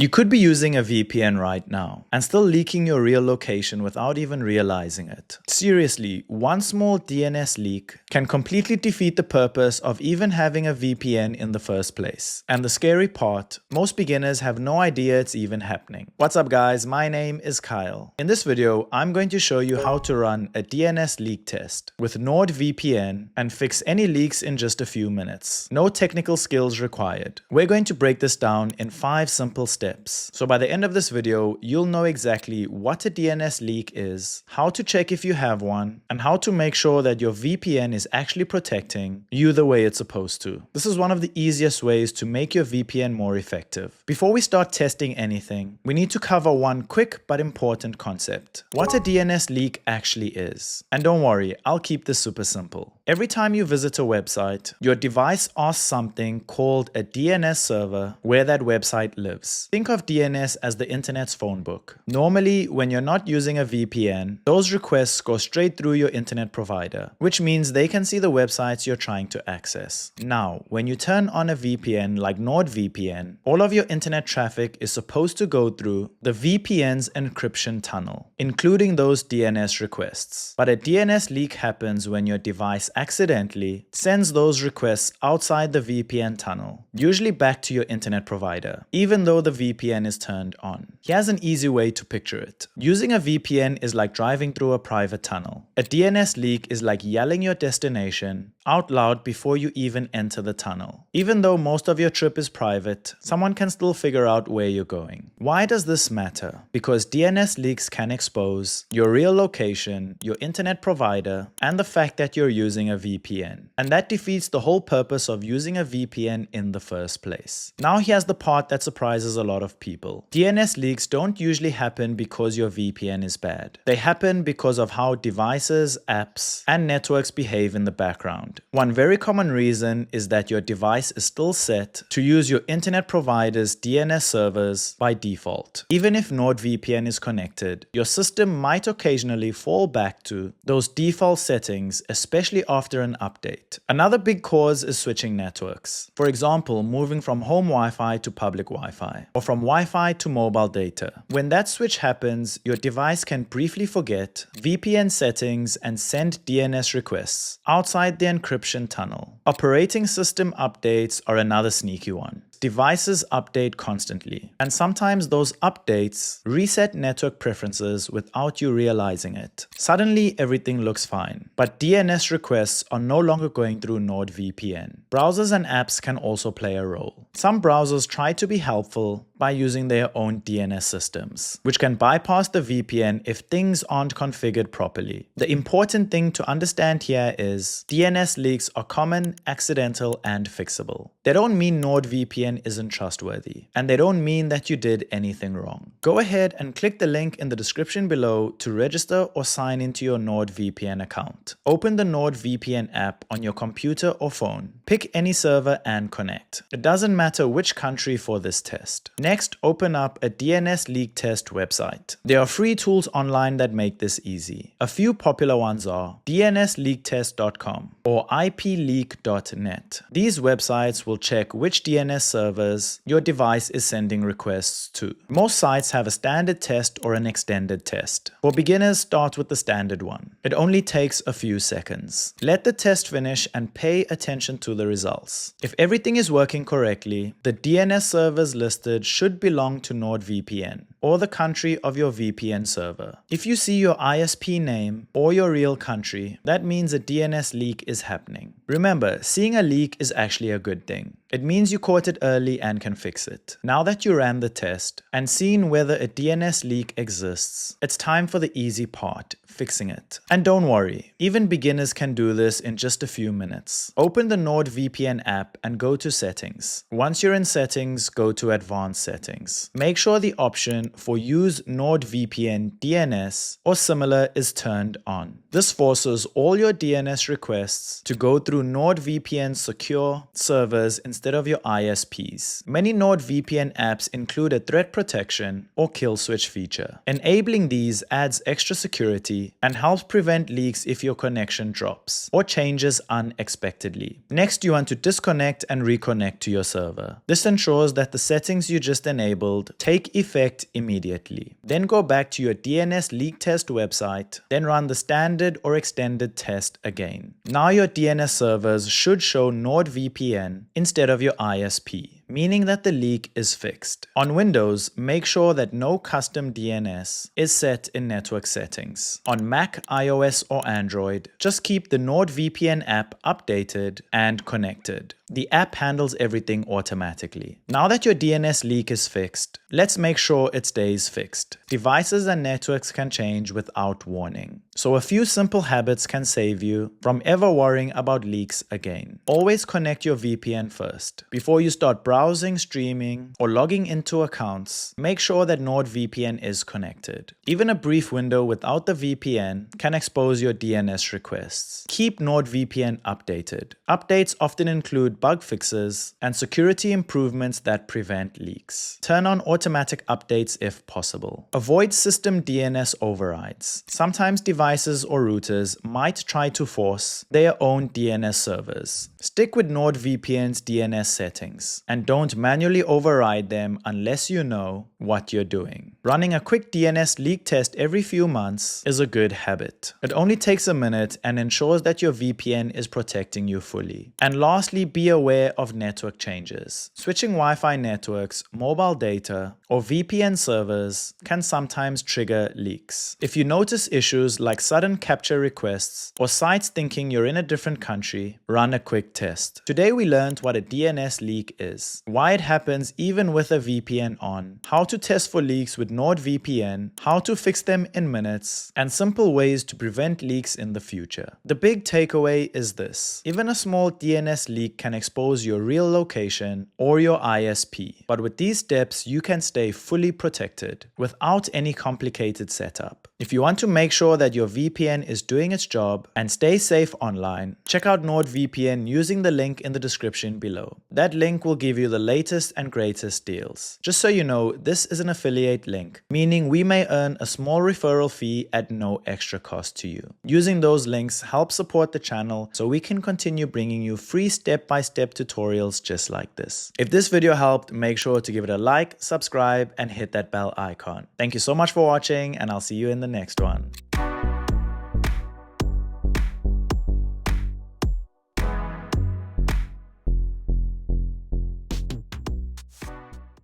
You could be using a VPN right now and still leaking your real location without even realizing it. Seriously, one small DNS leak can completely defeat the purpose of even having a VPN in the first place. And the scary part, most beginners have no idea it's even happening. What's up guys, my name is Kyle. In this video, I'm going to show you how to run a DNS leak test with NordVPN and fix any leaks in just a few minutes. No technical skills required. We're going to break this down in 5 simple steps. So by the end of this video, you'll know exactly what a DNS leak is, how to check if you have one, and how to make sure that your VPN is actually protecting you the way it's supposed to. This is one of the easiest ways to make your VPN more effective. Before we start testing anything, we need to cover one quick but important concept: what a DNS leak actually is. And don't worry, I'll keep this super simple. Every time you visit a website, your device asks something called a DNS server where that website lives. Think of DNS as the internet's phone book. Normally, when you're not using a VPN, those requests go straight through your internet provider, which means they can see the websites you're trying to access. Now, when you turn on a VPN like NordVPN, all of your internet traffic is supposed to go through the VPN's encryption tunnel, including those DNS requests. But a DNS leak happens when your device accidentally sends those requests outside the VPN tunnel, usually back to your internet provider, even though the VPN is turned on. Here's an easy way to picture it. Using a VPN is like driving through a private tunnel. A DNS leak is like yelling your destination out loud before you even enter the tunnel. Even though most of your trip is private, someone can still figure out where you're going. Why does this matter? Because DNS leaks can expose your real location, your internet provider, and the fact that you're using a VPN. And that defeats the whole purpose of using a VPN in the first place. Now here's the part that surprises a lot of people. DNS leaks don't usually happen because your VPN is bad. They happen because of how devices, apps, and networks behave in the background. One very common reason is that your device is still set to use your internet provider's DNS servers by default. Even if NordVPN is connected, your system might occasionally fall back to those default settings, especially after an update. Another big cause is switching networks. For example, moving from home Wi-Fi to public Wi-Fi, or from Wi-Fi to mobile data. When that switch happens, your device can briefly forget VPN settings and send DNS requests outside the encryption tunnel. Operating system updates are another sneaky one. Devices update constantly, and sometimes those updates reset network preferences without you realizing it. Suddenly everything looks fine, but DNS requests are no longer going through NordVPN. Browsers and apps can also play a role. Some browsers try to be helpful by using their own DNS systems, which can bypass the VPN if things aren't configured properly. The important thing to understand here is DNS leaks are common, accidental, and fixable. They don't mean NordVPN isn't trustworthy, and they don't mean that you did anything wrong. Go ahead and click the link in the description below to register or sign into your NordVPN account. Open the NordVPN app on your computer or phone. Pick any server and connect. It doesn't matter which country for this test. Next, open up a DNS leak test website. There are free tools online that make this easy. A few popular ones are dnsleaktest.com or ipleak.net. These websites will check which DNS servers your device is sending requests to. Most sites have a standard test or an extended test. For beginners, start with the standard one. It only takes a few seconds. Let the test finish and pay attention to the results. If everything is working correctly, the DNS servers listed should belong to NordVPN or the country of your VPN server. If you see your ISP name or your real country, that means a DNS leak is happening. Remember, seeing a leak is actually a good thing. It means you caught it early and can fix it. Now that you ran the test and seen whether a DNS leak exists, it's time for the easy part, fixing it. And don't worry, even beginners can do this in just a few minutes. Open the NordVPN app and go to Settings. Once you're in Settings, go to Advanced Settings. Make sure the option for use NordVPN DNS or similar is turned on. This forces all your DNS requests to go through NordVPN's secure servers instead of your ISPs. Many NordVPN apps include a threat protection or kill switch feature. Enabling these adds extra security and helps prevent leaks if your connection drops or changes unexpectedly. Next, you want to disconnect and reconnect to your server. This ensures that the settings you just enabled take effect immediately. Then go back to your DNS leak test website, then run the standard or extended test again. Now your DNS servers should show NordVPN instead of your ISP, meaning that the leak is fixed. On Windows, make sure that no custom DNS is set in network settings. On Mac, iOS, or Android, just keep the NordVPN app updated and connected. The app handles everything automatically. Now that your DNS leak is fixed, let's make sure it stays fixed. Devices and networks can change without warning. So a few simple habits can save you from ever worrying about leaks again. Always connect your VPN first. Before you start browsing, streaming, or logging into accounts, make sure that NordVPN is connected. Even a brief window without the VPN can expose your DNS requests. Keep NordVPN updated. Updates often include bug fixes and security improvements that prevent leaks. Turn on automatic updates if possible. Avoid system DNS overrides. Sometimes devices or routers might try to force their own DNS servers. Stick with NordVPN's DNS settings and don't manually override them unless you know what you're doing. Running a quick DNS leak test every few months is a good habit. It only takes a minute and ensures that your VPN is protecting you fully. And lastly, be aware of network changes. Switching Wi-Fi networks, mobile data, or VPN servers can sometimes trigger leaks. If you notice issues like sudden capture requests or sites thinking you're in a different country, run a quick test. Today we learned what a DNS leak is, why it happens even with a VPN on, how to test for leaks with NordVPN, how to fix them in minutes, and simple ways to prevent leaks in the future. The big takeaway is this: even a small DNS leak can expose your real location or your ISP, but with these steps you can stay fully protected without any complicated setup. If you want to make sure that your VPN is doing its job and stay safe online, check out NordVPN using the link in the description below. That link will give you the latest and greatest deals. Just so you know, this is an affiliate link, meaning we may earn a small referral fee at no extra cost to you. Using those links helps support the channel so we can continue bringing you free step-by-step tutorials just like this. If this video helped, make sure to give it a like, subscribe, and hit that bell icon. Thank you so much for watching, and I'll see you in the next one.